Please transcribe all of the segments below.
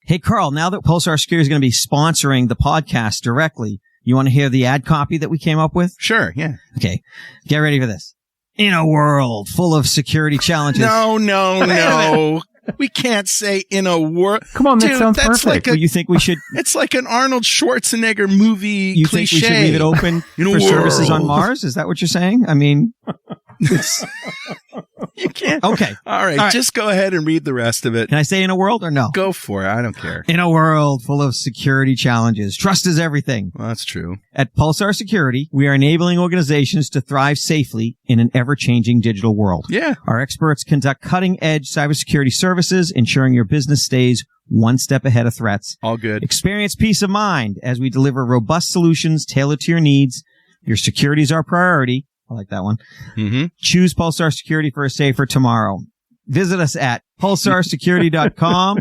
Hey, Carl, now that Pulsar Security is going to be sponsoring the podcast directly, you want to hear the ad copy that we came up with? Sure, yeah. Okay, get ready for this. In a world full of security challenges. No. We can't say in a world. Come on, that sounds perfect. You think we should? It's like an Arnold Schwarzenegger movie You cliche. think we should leave it open for services on Mars? Is that what you're saying? I mean, you can't. Okay. All right, just go ahead and read the rest of it. Can I say in a world or no? Go for it. I don't care. In a world full of security challenges, trust is everything. Well, that's true. At Pulsar Security, we are enabling organizations to thrive safely in an ever-changing digital world. Yeah. Our experts conduct cutting-edge cybersecurity services, ensuring your business stays one step ahead of threats. All good. Experience peace of mind as we deliver robust solutions tailored to your needs. Your security is our priority. I like that one. Mm-hmm. Choose Pulsar Security for a safer tomorrow. Visit us at pulsarsecurity.com.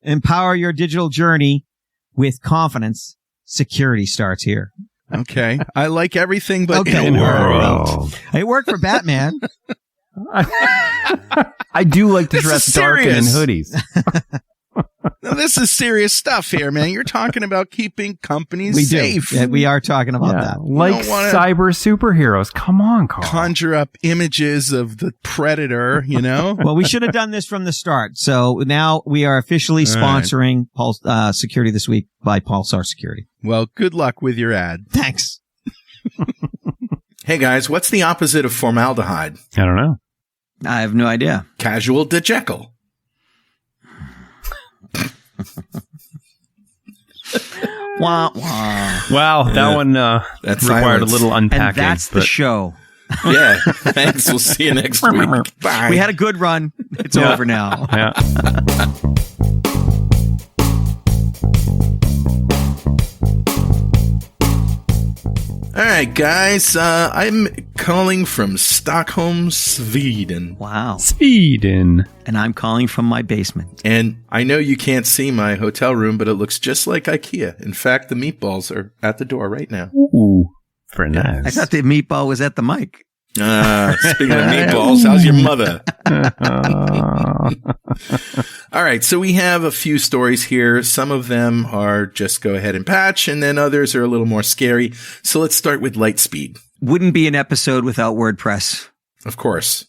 Empower your digital journey with confidence. Security starts here. Okay. I like everything but Okay. in a world. It worked for Batman. I do like to This dress is dark and in serious. hoodies. Now, this is serious stuff here, man. You're talking about keeping companies safe. Yeah, we are talking about that. Like don't wanna- cyber superheroes. Come on, Carl. Conjure up images of the Predator, you know? Well, we should have done this from the start. So now we are officially sponsoring Security This Week by Pulsar Security. Well, good luck with your ad. Thanks. Hey guys, what's the opposite of formaldehyde? I don't know. I have no idea. Casual de Jekyll. Wah, wah. Wow, that one That's required silence. a little unpacking. And that's the show. Yeah, thanks. We'll see you next week. Bye. We had a good run. It's over now. Yeah. All right, guys. I'm calling from Stockholm, Sweden. Wow. Sweden. And I'm calling from my basement. And I know you can't see my hotel room, but it looks just like IKEA. In fact, the meatballs are at the door right now. Ooh, very nice. I thought the meatball was at the mic. Speaking of meatballs, how's your mother? All right, so we have a few stories here. Some of them are just go ahead and patch, and then others are a little more scary. So let's start with Lightspeed. Wouldn't be an episode without WordPress. Of course.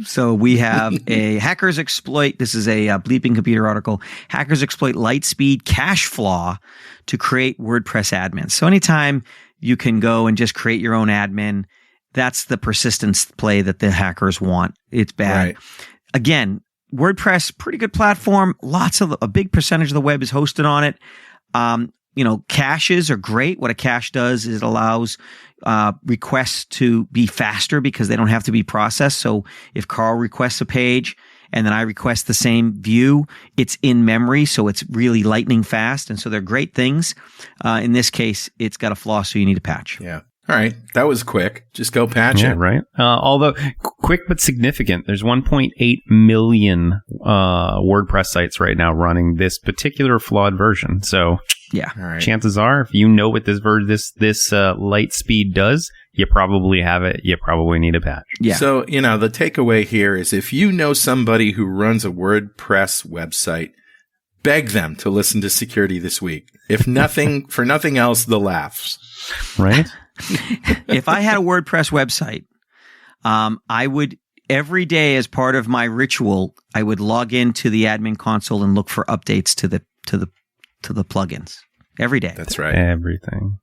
So we have a hackers exploit. This is a Bleeping Computer article. Hackers exploit Lightspeed cache flaw to create WordPress admins. So anytime you can go and just create your own admin, that's the persistence play that the hackers want. It's bad. Right. Again, WordPress, pretty good platform. A big percentage of the web is hosted on it. Caches are great. What a cache does is it allows requests to be faster because they don't have to be processed. So if Carl requests a page and then I request the same view, it's in memory. So it's really lightning fast. And so they're great things. In this case, it's got a flaw, so you need a patch. Yeah. All right. That was quick. Just go patch it. Right. Although quick but significant. There's 1.8 million WordPress sites right now running this particular flawed version. So yeah, All right. chances are, if you know what this Lightspeed does, you probably have it. You probably need a patch. Yeah. So, the takeaway here is if you know somebody who runs a WordPress website, beg them to listen to Security This Week. If nothing, for nothing else, the laughs. Right? If I had a WordPress website, I would every day as part of my ritual, I would log into the admin console and look for updates to the plugins every day. That's right. Everything.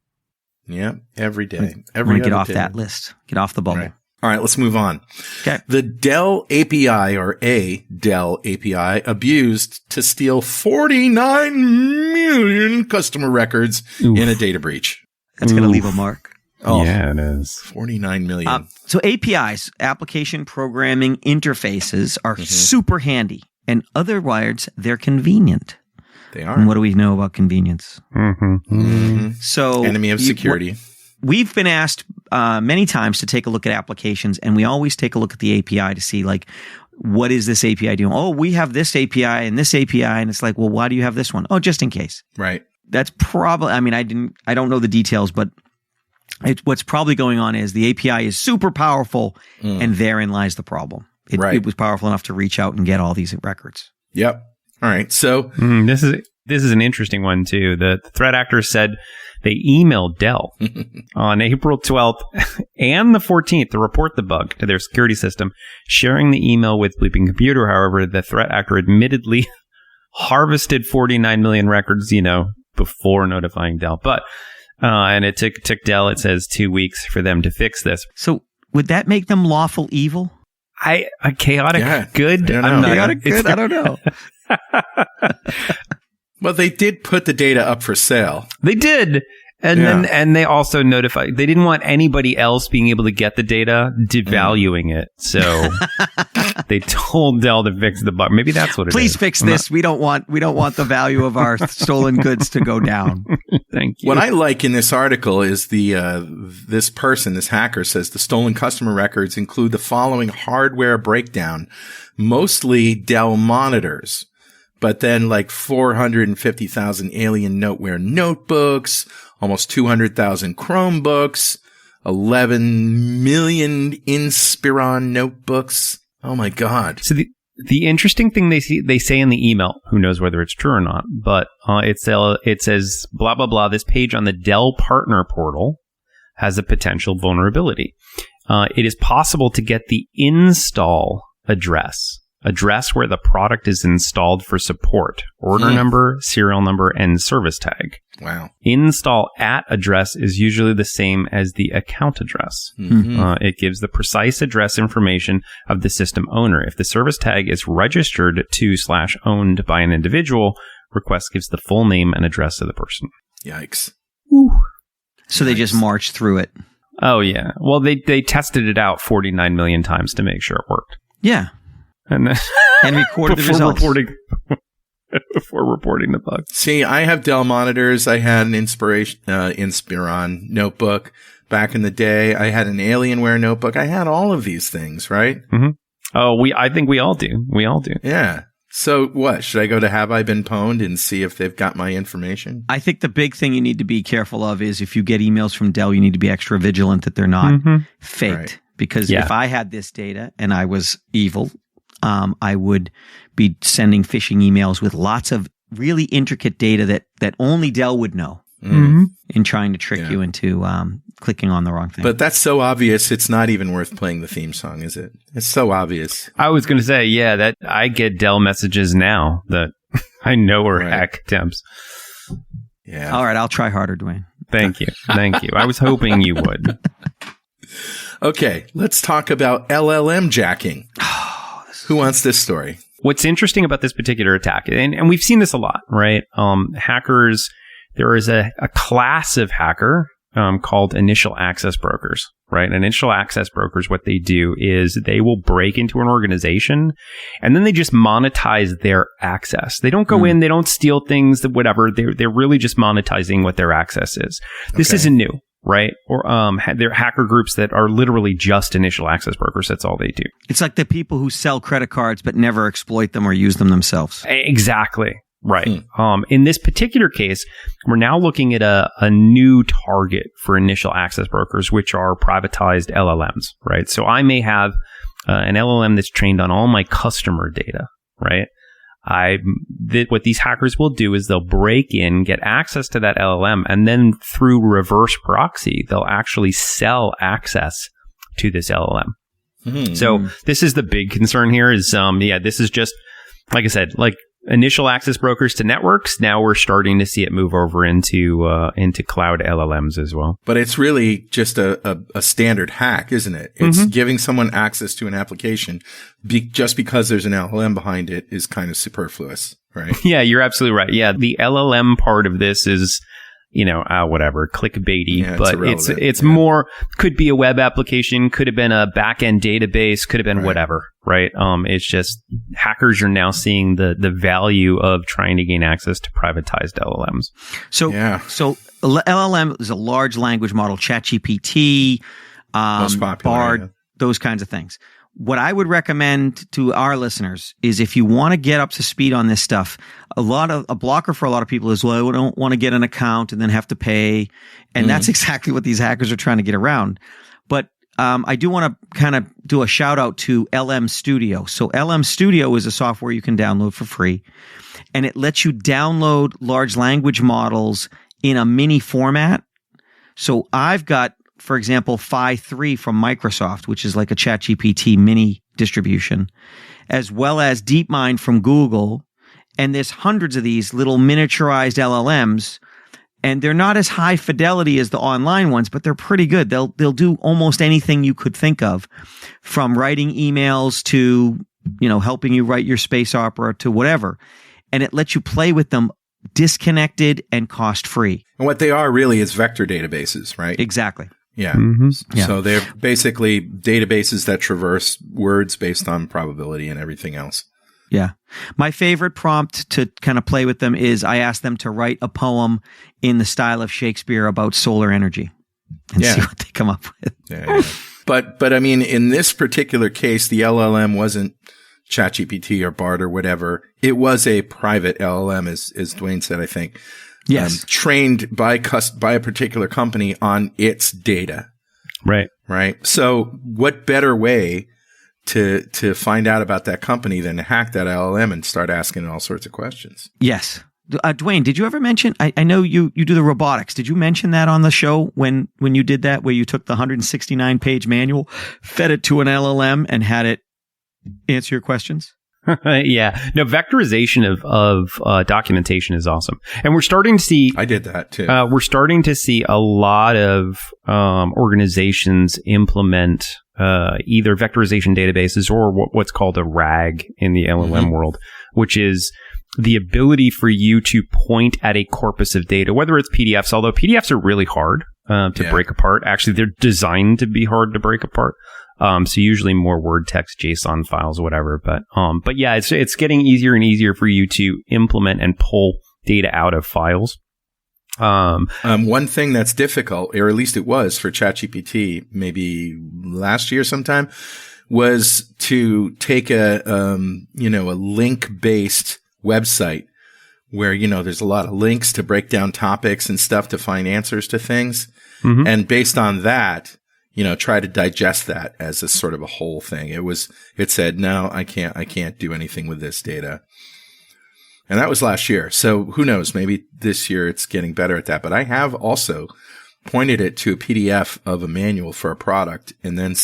Yeah, every day. I want to get off that list. Get off the bubble. Right. All right, let's move on. Okay. The Dell API, or a Dell API, abused to steal 49 million customer records in a data breach. That's going to leave a mark. Oh, yeah, it is. 49 million. So APIs, application programming interfaces, are super handy, and otherwise they're convenient. They are. And what do we know about convenience? So Enemy of security. We've been asked many times to take a look at applications, and we always take a look at the API to see, like, what is this API doing? Oh, we have this API and this API, and it's like, well, why do you have this one? Oh, just in case. Right. That's probably, I don't know the details, but what's probably going on is the API is super powerful, and therein lies the problem. It was powerful enough to reach out and get all these records. Yep. All right. So this is an interesting one too. The threat actors said they emailed Dell on April 12th and the 14th to report the bug to their security system, sharing the email with Bleeping Computer. However, the threat actor admittedly harvested 49 million records, before notifying Dell. But and it took Dell, it says, 2 weeks for them to fix this. So would that make them lawful evil? A chaotic good? Chaotic good? I don't know. Well, they did put the data up for sale. They did. And they also notified, they didn't want anybody else being able to get the data, devaluing it. So they told Dell to fix the bug. Maybe that's what it is. Please fix this. We don't want the value of our stolen goods to go down. Thank you. What I like in this article is this hacker says the stolen customer records include the following hardware breakdown, mostly Dell monitors, but then like 450,000 Alien Noteware notebooks, almost 200,000 Chromebooks, 11 million Inspiron notebooks. Oh my God. So the interesting thing they say in the email, who knows whether it's true or not, but it says blah, blah, blah. This page on the Dell partner portal has a potential vulnerability. It is possible to get the install address where the product is installed for support, order number, serial number, and service tag. Wow. Install at address is usually the same as the account address. It gives the precise address information of the system owner. If the service tag is registered to / owned by an individual, request gives the full name and address of the person. Yikes. Woo. So they just marched through it. Oh, yeah. Well, they tested it out 49 million times to make sure it worked. Yeah. And recorded the results. Before reporting the bug. See, I have Dell monitors. I had an Inspiron notebook back in the day. I had an Alienware notebook. I had all of these things, right? Mm-hmm. Oh, I think we all do. We all do. Yeah. So what? Should I go to Have I Been Pwned and see if they've got my information? I think the big thing you need to be careful of is if you get emails from Dell, you need to be extra vigilant that they're not faked. Right. Because if I had this data and I was evil, I would be sending phishing emails with lots of really intricate data that only Dell would know in trying to trick you into clicking on the wrong thing. But that's so obvious, it's not even worth playing the theme song, is it? It's so obvious. I was going to say, that I get Dell messages now that I know are hack attempts. Yeah. All right, I'll try harder, Dwayne. Thank you. Thank you. I was hoping you would. Okay, let's talk about LLM jacking. Who wants this story? What's interesting about this particular attack, and we've seen this a lot, right? Hackers, there is a class of hacker called initial access brokers, right? Initial access brokers, what they do is they will break into an organization and then they just monetize their access. They don't go in, they don't steal things, whatever. They're really just monetizing what their access is. This isn't new. Right? Or there are hacker groups that are literally just initial access brokers. That's all they do. It's like the people who sell credit cards but never exploit them or use them themselves. Exactly. Right. In this particular case, we're now looking at a new target for initial access brokers, which are privatized LLMs. Right. So I may have an LLM that's trained on all my customer data. Right. What these hackers will do is they'll break in, get access to that LLM, and then through reverse proxy, they'll actually sell access to this LLM. So this is the big concern here is, this is just, like I said, like initial access brokers to networks. Now we're starting to see it move over into cloud LLMs as well. But it's really just a standard hack, isn't it? It's giving someone access to an application just because there's an LLM behind it is kind of superfluous, right? Yeah, you're absolutely right. Yeah, the LLM part of this is, whatever, clickbaity, but it's more, could be a web application, could have been a back-end database, could have been whatever, right? It's just hackers are now seeing the value of trying to gain access to privatized LLMs. So LLM is a large language model, ChatGPT, most popular, Bard, those kinds of things. What I would recommend to our listeners is if you want to get up to speed on this stuff, a blocker for a lot of people is, well, I don't want to get an account and then have to pay. And that's exactly what these hackers are trying to get around. But I do want to kind of do a shout out to LM Studio. So LM Studio is a software you can download for free, and it lets you download large language models in a mini format. So I've got, for example, Phi 3 from Microsoft, which is like a ChatGPT mini distribution, as well as DeepMind from Google. And there's hundreds of these little miniaturized LLMs, and they're not as high fidelity as the online ones, but they're pretty good. They'll do almost anything you could think of, from writing emails to, helping you write your space opera to whatever. And it lets you play with them disconnected and cost-free. And what they are really is vector databases, right? Exactly. Yeah. Yeah. So they're basically databases that traverse words based on probability and everything else. Yeah. My favorite prompt to kind of play with them is I ask them to write a poem in the style of Shakespeare about solar energy and see what they come up with. Yeah. But I mean, in this particular case, the LLM wasn't ChatGPT or BART or whatever. It was a private LLM, as Dwayne said, I think. Yes. Trained by a particular company on its data. Right. Right. So what better way to find out about that company than to hack that LLM and start asking it all sorts of questions? Yes. Dwayne, did you ever mention, I know you do the robotics. Did you mention that on the show when you did that, where you took the 169 page manual, fed it to an LLM and had it answer your questions? Yeah. No, vectorization of documentation is awesome. And we're starting to see... I did that too. We're starting to see a lot of organizations implement either vectorization databases or what's called a RAG in the LLM world, which is the ability for you to point at a corpus of data, whether it's PDFs, although PDFs are really hard to break apart. Actually, they're designed to be hard to break apart. So usually more Word, text, JSON files, whatever. But yeah, it's getting easier and easier for you to implement and pull data out of files. One thing that's difficult, or at least it was for ChatGPT, maybe last year sometime, was to take a link-based website where, there's a lot of links to break down topics and stuff to find answers to things. Mm-hmm. And based on that, try to digest that as a sort of a whole thing. It said, no, I can't do anything with this data. And that was last year. So who knows? Maybe this year it's getting better at that. But I have also pointed it to a PDF of a manual for a product and then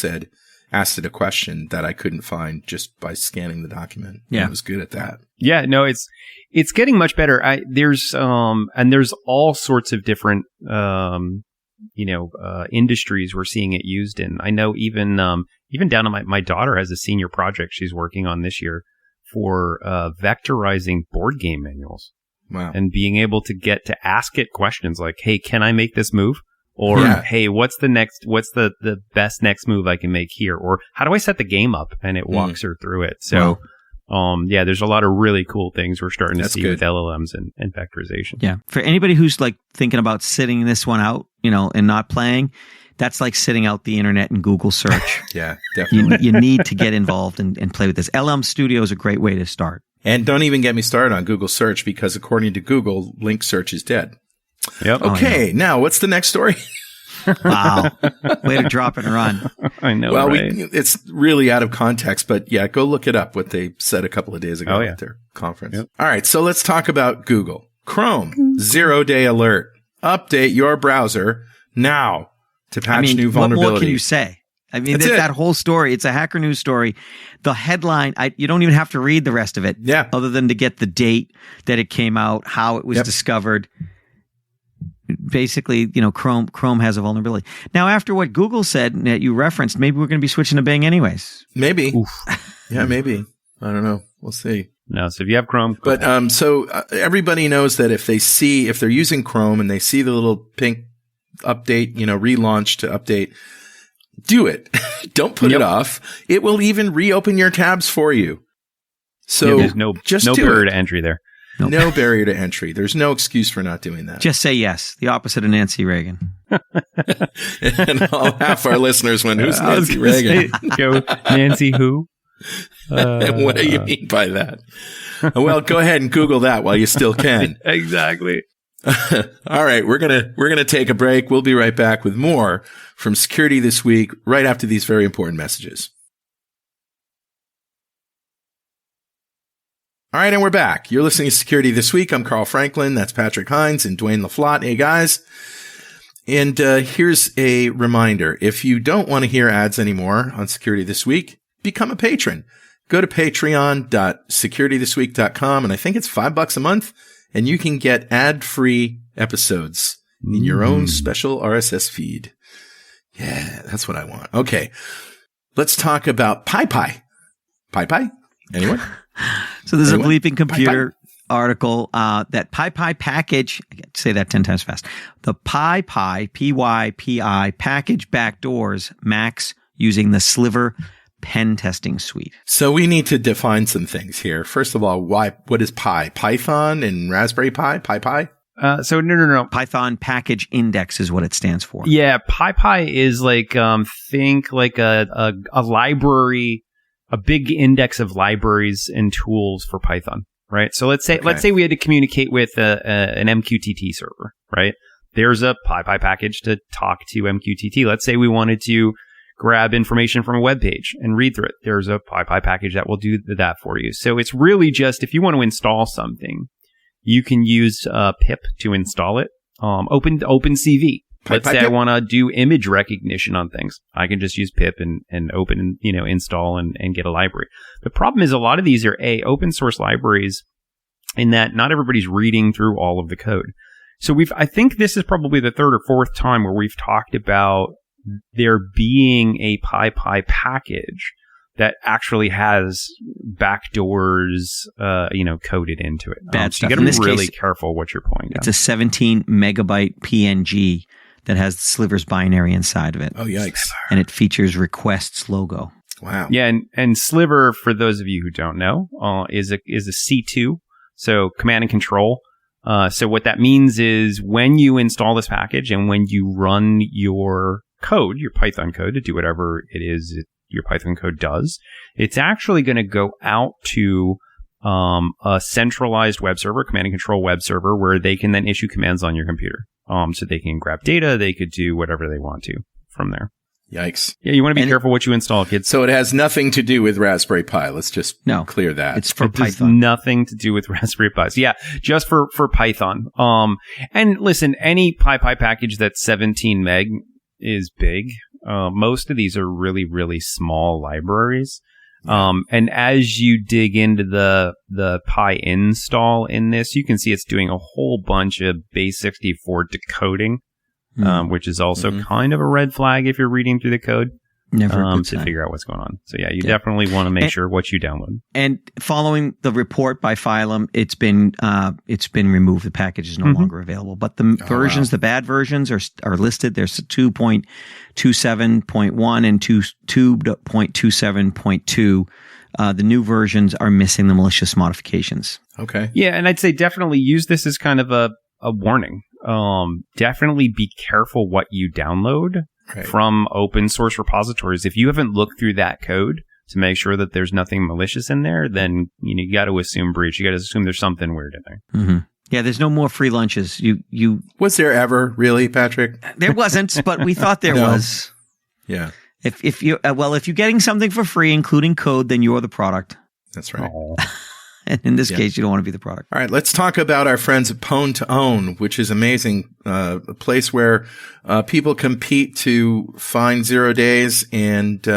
asked it a question that I couldn't find just by scanning the document. Yeah. It was good at that. Yeah, no, it's getting much better. There's all sorts of different, industries we're seeing it used in. I know even down to my daughter has a senior project she's working on this year for vectorizing board game manuals. Wow. And being able to get to ask it questions like, hey, can I make this move? Or, hey, what's the best next move I can make here? Or how do I set the game up? And it walks her through it. So, there's a lot of really cool things we're starting to see with LLMs and vectorization. Yeah. For anybody who's like thinking about sitting this one out, and not playing, that's like sitting out the internet and Google search. Yeah, definitely. You need to get involved and play with this. LM Studio is a great way to start. And don't even get me started on Google search, because according to Google, link search is dead. Yep. Okay, now what's the next story? Wow. Way to drop and run. I know, well, right? It's really out of context, but yeah, go look it up, what they said a couple of days ago at their conference. Yep. All right, so let's talk about Google. Chrome, 0-day alert. Update your browser now to patch new vulnerabilities. What more can you say? I mean, that whole story, it's a Hacker News story. The headline, you don't even have to read the rest of it. Yeah. Other than to get the date that it came out, how it was discovered. Basically, Chrome has a vulnerability. Now, after what Google said that you referenced, maybe we're going to be switching to Bing anyways. Maybe. Yeah, maybe. I don't know. We'll see. No, so if you have Chrome. But everybody knows that if they're using Chrome and they see the little pink update, relaunch to update, do it. Don't put it off. It will even reopen your tabs for you. So there's no barrier to entry there. Nope. No barrier to entry. There's no excuse for not doing that. Just say yes. The opposite of Nancy Reagan. And half our listeners went, who's Nancy Reagan? Go, Nancy who? What do you mean by that? Well, go ahead and Google that while you still can. Exactly. All right, we're gonna take a break. We'll be right back with more from Security This Week right after these very important messages. All right, and we're back. You're listening to Security This Week. I'm Carl Franklin. That's Patrick Hines and Dwayne LaFlotte. Hey, guys. And here's a reminder. If you don't want to hear ads anymore on Security This Week, become a patron. Go to patreon.securitythisweek.com, and I think it's $5 a month, and you can get ad-free episodes in your own special RSS feed. Yeah, that's what I want. Okay, let's talk about PyPy. PyPy? Anyone? So there's a Bleeping Computer article that PyPy package, I get to say that 10 times fast, the PyPy, P-Y-P-I, package backdoors Macs using the Sliver pen testing suite. So we need to define some things here. First of all, what is Pi? Python and Raspberry Pi? PyPy? No. Python Package Index is what it stands for. Yeah, PyPy is like, think like a library, a big index of libraries and tools for Python, right? So let's say we had to communicate with an MQTT server, right? There's a PyPy package to talk to MQTT. Let's say we wanted to grab information from a web page and read through it. There's a PyPy package that will do that for you. So it's really just, if you want to install something, you can use pip to install it. OpenCV. Let's say I want to do image recognition on things. I can just use pip and open, install and get a library. The problem is a lot of these are open source libraries in that not everybody's reading through all of the code. So I think this is probably the third or fourth time where we've talked about there being a PyPy package that actually has backdoors, coded into it. Bad stuff. You got to be really careful what you're pointing out. It's a 17 megabyte PNG that has Sliver's binary inside of it. Oh, yikes. And it features requests logo. Wow. Yeah. And Sliver, for those of you who don't know, is a C2. So command and control. So what that means is when you install this package and when you run your code, your Python code, to do whatever it is your Python code does, it's actually going to go out to a centralized web server, command and control web server, where they can then issue commands on your computer. So they can grab data, they could do whatever they want to from there. Yikes. Yeah, you want to be careful what you install, kids. So it has nothing to do with Raspberry Pi. Let's just clear that. It's for Python. It has nothing to do with Raspberry Pi. So yeah, just for Python. And listen, any PyPy package that's 17 meg is big. Most of these are really, really small libraries. And as you dig into the Pi install in this, you can see it's doing a whole bunch of base64 decoding, which is also kind of a red flag if you're reading through the code. Never to figure out what's going on. So yeah, you definitely want to make sure what you download. And following the report by Phylum, it's been removed. The package is no longer available. But the versions, the bad versions, are listed. There's 2.27.1 and 2.27.2. The new versions are missing the malicious modifications. Okay. Yeah, and I'd say definitely use this as kind of a warning. Definitely be careful what you download. Right. From open source repositories. If you haven't looked through that code to make sure that there's nothing malicious in there, then you got to assume breach. You got to assume there's something weird in there. Mm-hmm. Yeah, there's no more free lunches. You was there ever really, Patrick? There wasn't, but we thought there was. Yeah. If you're getting something for free, including code, then you're the product. That's right. And in this case, you don't want to be the product. All right, let's talk about our friends at Pwn to Own, which is amazing. A place where people compete to find 0 days, and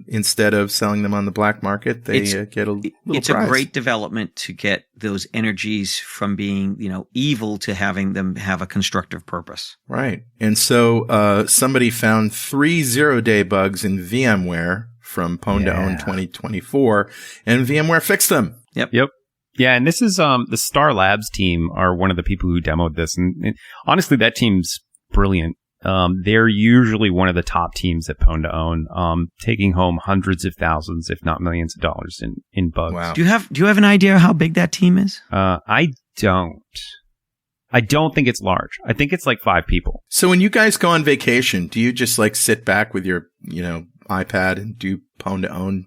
instead of selling them on the black market, they get a little It's prize. A great development to get those energies from being, evil to having them have a constructive purpose. Right. And so somebody found 3 0-day bugs in VMware from Pwn to Own 2024, and VMware fixed them. Yep. Yeah, and this is the Star Labs team are one of the people who demoed this, and honestly, that team's brilliant. They're usually one of the top teams at Pwn to Own, taking home hundreds of thousands, if not millions of dollars in bugs. Wow. Do you have an idea how big that team is? I don't think it's large. I think it's like 5 people. So when you guys go on vacation, do you just sit back with your iPad and do Pwn to Own,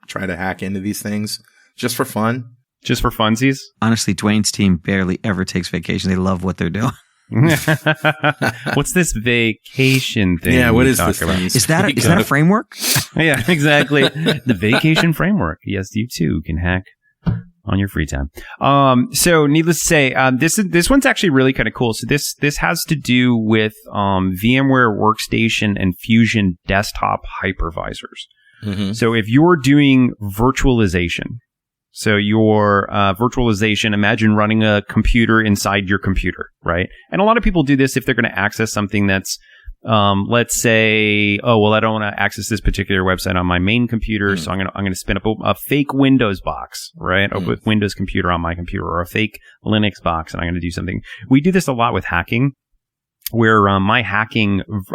try to hack into these things? Just for fun? Just for funsies? Honestly, Dwayne's team barely ever takes vacation. They love what they're doing. What's this vacation thing? Yeah, what is this about? thing? Is that a framework? Yeah, exactly. The vacation framework. Yes, you too can hack on your free time. So needless to say, this one's actually really kind of cool. So this has to do with VMware Workstation and Fusion desktop hypervisors. Mm-hmm. So if you're doing virtualization, so your virtualization, imagine running a computer inside your computer, right? And a lot of people do this if they're going to access something that's, let's say, oh, well, I don't want to access this particular website on my main computer, so I'm going to spin up a fake Windows box, right? A Windows computer on my computer, or a fake Linux box, and I'm going to do something. We do this a lot with hacking, where I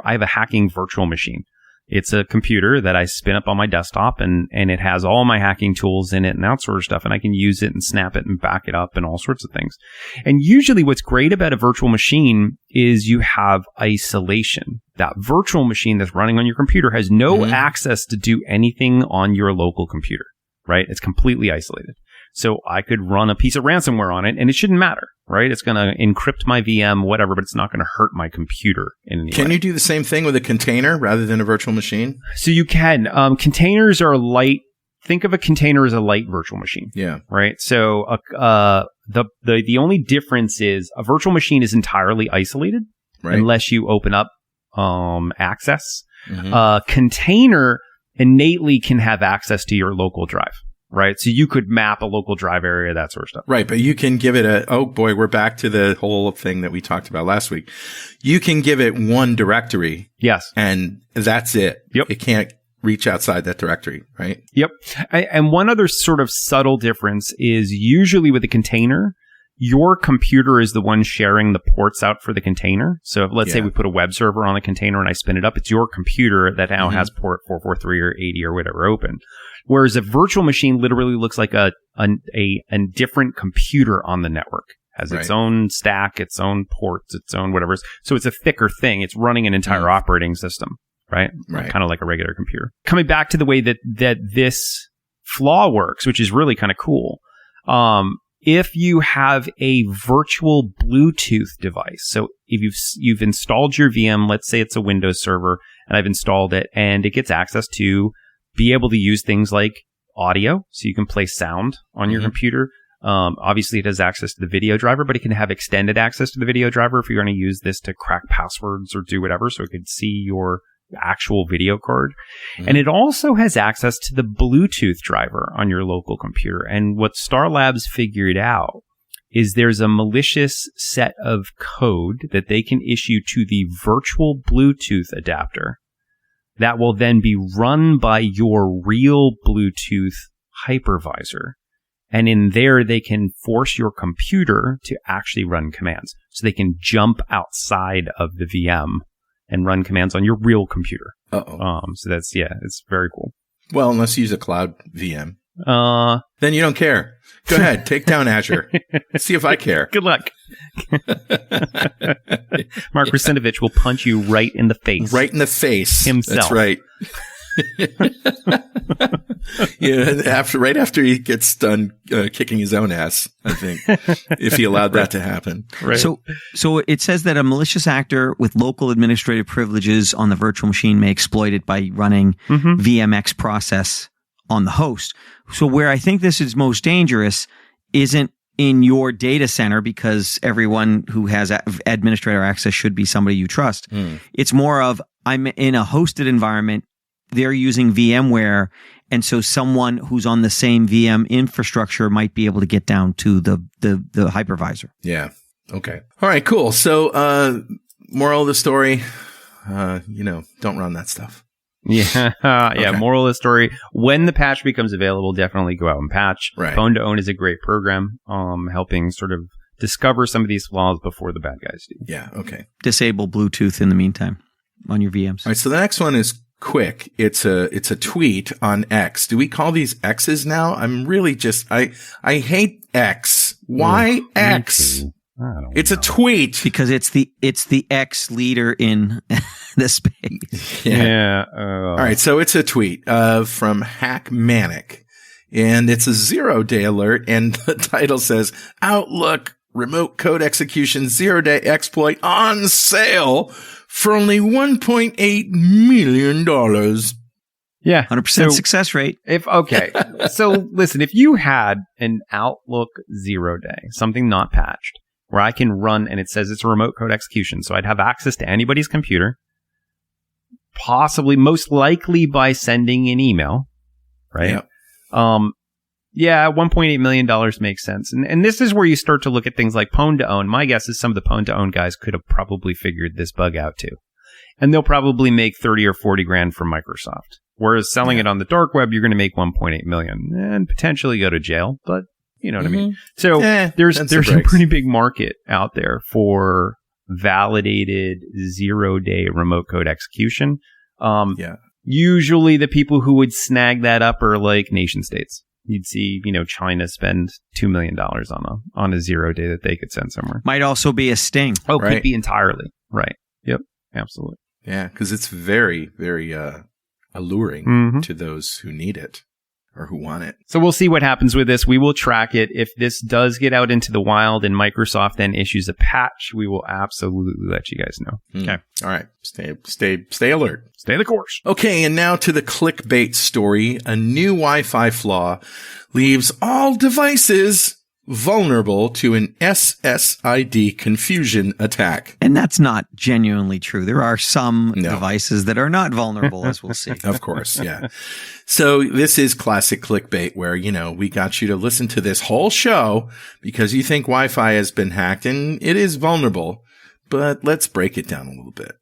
have a hacking virtual machine. It's a computer that I spin up on my desktop, and it has all my hacking tools in it and that sort of stuff. And I can use it and snap it and back it up and all sorts of things. And usually what's great about a virtual machine is you have isolation. That virtual machine that's running on your computer has no access to do anything on your local computer, right? It's completely isolated. So I could run a piece of ransomware on it, and it shouldn't matter, right? It's going to encrypt my VM, whatever, but it's not going to hurt my computer in any way. Can you do the same thing with a container rather than a virtual machine? So you can. Containers are light. Think of a container as a light virtual machine. Yeah. Right. So the only difference is a virtual machine is entirely isolated, right, unless you open up access. Mm-hmm. Container innately can have access to your local drive. Right. So you could map a local drive area, that sort of stuff. Right. But you can give it oh boy, we're back to the whole thing that we talked about last week. You can give it one directory. Yes. And that's it. Yep. It can't reach outside that directory. Right. Yep. And one other sort of subtle difference is usually with a container, your computer is the one sharing the ports out for the container. So if, let's say we put a web server on the container and I spin it up, it's your computer that now has port 443 or 80 or whatever open. Whereas a virtual machine literally looks like a different computer on the network. Has its own stack, its own ports, its own whatever. So it's a thicker thing. It's running an entire operating system, right? Kind of like a regular computer. Coming back to the way that this Flaw works, which is really kind of cool. If you have a virtual Bluetooth device, so if you've installed your VM, let's say it's a Windows server, and I've installed it, and it gets access to be able to use things like audio, so you can play sound on your computer. Obviously, it has access to the video driver, but it can have extended access to the video driver if you're going to use this to crack passwords or do whatever, so it could see your actual video card. And it also has access to the Bluetooth driver on your local computer. And what Star Labs figured out is there's a malicious set of code that they can issue to the virtual Bluetooth adapter that will then be run by your real Bluetooth hypervisor. And in there, they can force your computer to actually run commands. So they can jump outside of the VM and run commands on your real computer. So that's, it's very cool. Well, unless you use a cloud VM. Then you don't care. Go ahead, take down Azure. See if I care. Good luck. Mark Rusinovich will punch you right in the face. Right in the face. Himself. That's right. Right after he gets done kicking his own ass, I think, if he allowed that to happen. Right. So it says that a malicious actor with local administrative privileges on the virtual machine may exploit it by running VMX process on the host. So where I think this is most dangerous isn't in your data center, because everyone who has administrator access should be somebody you trust. It's more of, I'm in a hosted environment, they're using VMware, and so someone who's on the same VM infrastructure might be able to get down to the hypervisor. Yeah. Okay. All right, cool. So, moral of the story, don't run that stuff. Yeah. Okay. Moral of the story, when the patch becomes available, definitely go out and patch. Right. Phone to Own is a great program, helping sort of discover some of these flaws before the bad guys do. Yeah. Okay. Disable Bluetooth in the meantime on your VMs. All right. So the next one is quick. It's a tweet on X. Do we call these X's now? I'm really just, I hate X. Why X? It's a tweet because it's the X leader in the space. Yeah. All right. So it's a tweet from Hack Manic. And it's a 0-day alert. And the title says, Outlook remote code execution 0-day exploit on sale for only $1.8 million. Yeah. 100% success rate. So listen, if you had an Outlook 0-day, something not patched, where I can run and it says it's a remote code execution, so I'd have access to anybody's computer, possibly, most likely by sending an email, right? Yep. $1.8 million makes sense. And this is where you start to look at things like Pwn to Own. My guess is some of the Pwn to Own guys could have probably figured this bug out too. And they'll probably make 30 or 40 grand from Microsoft. Whereas selling it on the dark web, you're going to make 1.8 million and potentially go to jail. But you know what I mean? So there's a pretty big market out there for validated 0-day remote code execution. Usually the people who would snag that up are like nation states. You'd see, China spend $2 million on a 0-day that they could send somewhere. Might also be a sting. Oh, right? Could be entirely. Right. Yep. Absolutely. Yeah, because it's very, very alluring to those who need it or who want it. So we'll see what happens with this. We will track it. If this does get out into the wild and Microsoft then issues a patch, we will absolutely let you guys know. Okay. All right. Stay alert. Stay the course. Okay, and now to the clickbait story. A new Wi-Fi flaw leaves all devices vulnerable to an SSID confusion attack. And that's not genuinely true. There are some devices that are not vulnerable, as we'll see. Of course, yeah. So this is classic clickbait where, we got you to listen to this whole show because you think Wi-Fi has been hacked and it is vulnerable. But let's break it down a little bit.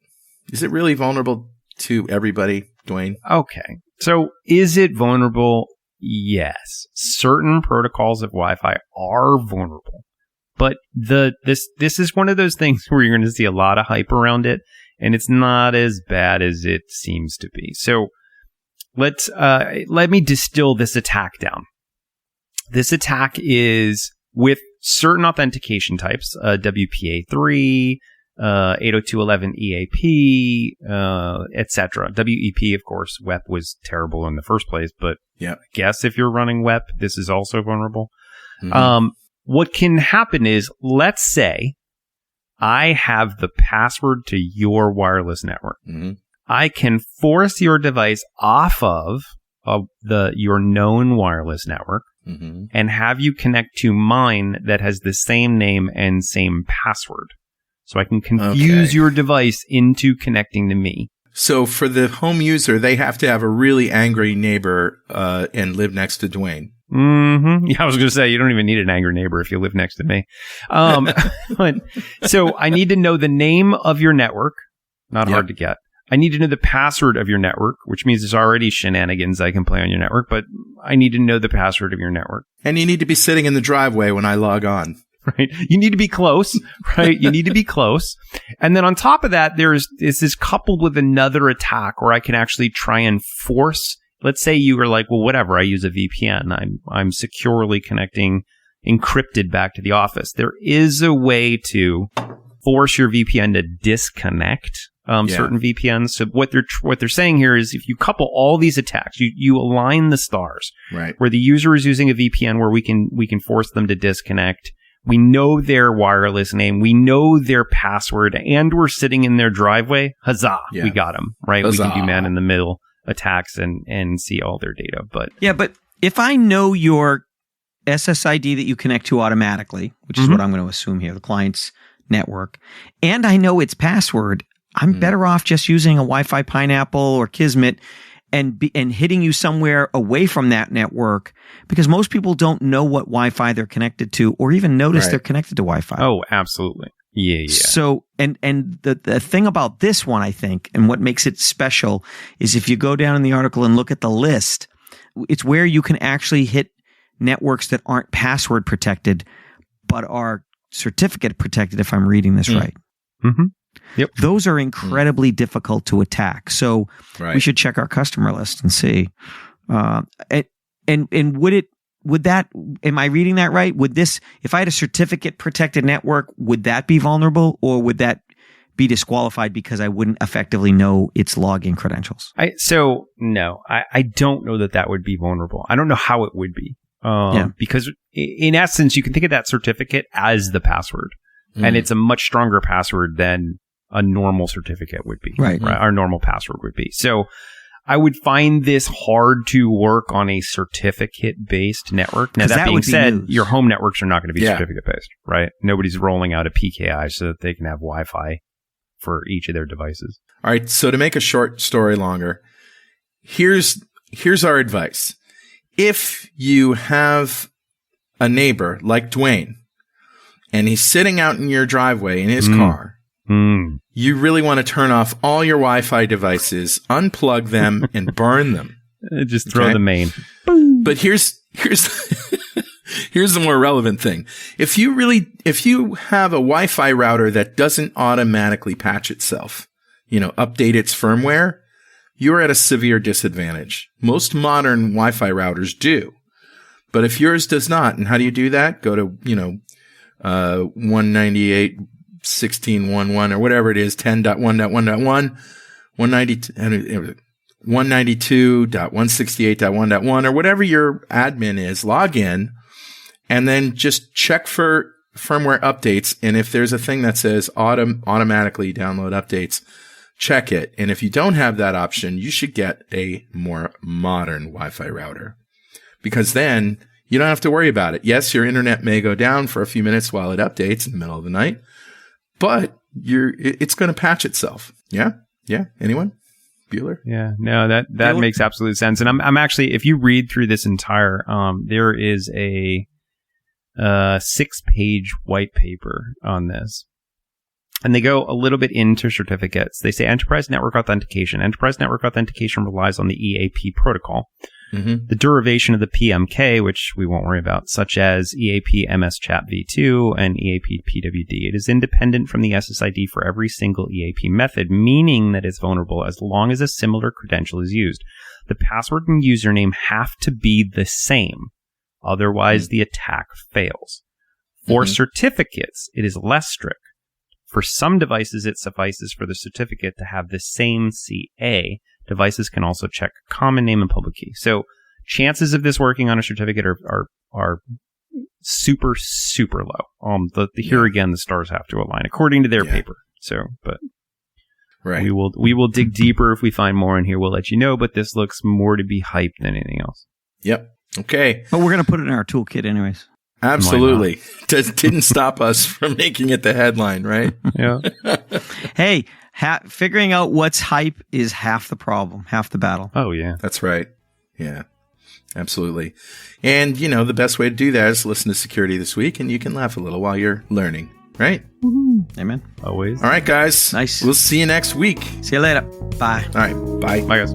Is it really vulnerable to everybody, Dwayne? Okay. So is it vulnerable? Yes. Certain protocols of Wi-Fi are vulnerable. But this is one of those things where you're going to see a lot of hype around it, and it's not as bad as it seems to be. So let me distill this attack down. This attack is with certain authentication types, WPA3, 802.11 EAP, etc. WEP, of course, WEP was terrible in the first place, but I guess if you're running WEP, this is also vulnerable. What can happen is, let's say I have the password to your wireless network. I can force your device off of your known wireless network and have you connect to mine that has the same name and same password. So I can confuse your device into connecting to me. So for the home user, they have to have a really angry neighbor and live next to Dwayne. Yeah, I was going to say, you don't even need an angry neighbor if you live next to me. So I need to know the name of your network. Not hard to get. I need to know the password of your network, which means there's already shenanigans I can play on your network, but I need to know the password of your network. And you need to be sitting in the driveway when I log on. Right. You need to be close, right? You need to be close. And then on top of that, this is coupled with another attack where I can actually try and force, let's say you were like, well, whatever, I use a VPN. I'm securely connecting encrypted back to the office. There is a way to force your VPN to disconnect certain VPNs. So what they're saying here is if you couple all these attacks, you align the stars, right? Where the user is using a VPN where we can force them to disconnect. We know their wireless name. We know their password, and we're sitting in their driveway. Huzzah! Yeah. We got them, right? Huzzah. We can do man-in-the-middle attacks and see all their data. But if I know your SSID that you connect to automatically, which is what I'm going to assume here, the client's network, and I know its password, I'm better off just using a Wi-Fi Pineapple or Kismet and hitting you somewhere away from that network, because most people don't know what Wi-Fi they're connected to or even notice they're connected to Wi-Fi. Oh, absolutely. Yeah. So, and the thing about this one, I think, and what makes it special is if you go down in the article and look at the list, it's where you can actually hit networks that aren't password protected, but are certificate protected, if I'm reading this right. Yep. Those are incredibly difficult to attack. So we should check our customer list and see. And would that, am I reading that right? Would this, if I had a certificate protected network, would that be vulnerable, or would that be disqualified because I wouldn't effectively know its login credentials. I don't know that would be vulnerable. I don't know how it would be. Because in essence, you can think of that certificate as the password, and it's a much stronger password than a normal certificate would be. Right. Our normal password would be. So I would find this hard to work on a certificate-based network. Now, that being said, your home networks are not going to be certificate-based, right? Nobody's rolling out a PKI so that they can have Wi-Fi for each of their devices. All right. So to make a short story longer, here's our advice. If you have a neighbor like Dwayne, and he's sitting out in your driveway in his car, you really want to turn off all your Wi-Fi devices, unplug them, and burn them. Just throw the main. But here's here's the more relevant thing. If you have a Wi-Fi router that doesn't automatically patch itself, update its firmware, you're at a severe disadvantage. Most modern Wi-Fi routers do. But if yours does not, and how do you do that? Go to, 198.16.1.1 or whatever it is, 10.1.1.1, 192.168.1.1 or whatever your admin is, log in, and then just check for firmware updates. And if there's a thing that says automatically download updates, check it. And if you don't have that option, you should get a more modern Wi-Fi router, because then you don't have to worry about it. Yes, your internet may go down for a few minutes while it updates in the middle of the night, but it's going to patch itself. Yeah. Yeah. Anyone? Bueller? Yeah. No, that makes absolute sense. And I'm actually, if you read through this entire, there is a 6-page white paper on this. And they go a little bit into certificates. They say enterprise network authentication. Enterprise network authentication relies on the EAP protocol. The derivation of the PMK, which we won't worry about, such as EAP MS Chat v2 and EAP PWD. It is independent from the SSID for every single EAP method, meaning that it's vulnerable as long as a similar credential is used. The password and username have to be the same. Otherwise, the attack fails. For certificates, it is less strict. For some devices, it suffices for the certificate to have the same CA. Devices can also check common name and public key. So chances of this working on a certificate are super, super low. Here again, the stars have to align according to their paper. So, but we will dig deeper if we find more in here. We'll let you know. But this looks more to be hype than anything else. Yep. Okay. But we're going to put it in our toolkit anyways. Absolutely. Didn't stop us from making it the headline, right? Yeah. Hey, figuring out what's hype is half the problem, half the battle. Oh, yeah. That's right. Yeah, absolutely. And, the best way to do that is listen to Security This Week, and you can laugh a little while you're learning, right? Amen. Always. All right, guys. Nice. We'll see you next week. See you later. Bye. All right. Bye. Bye, guys.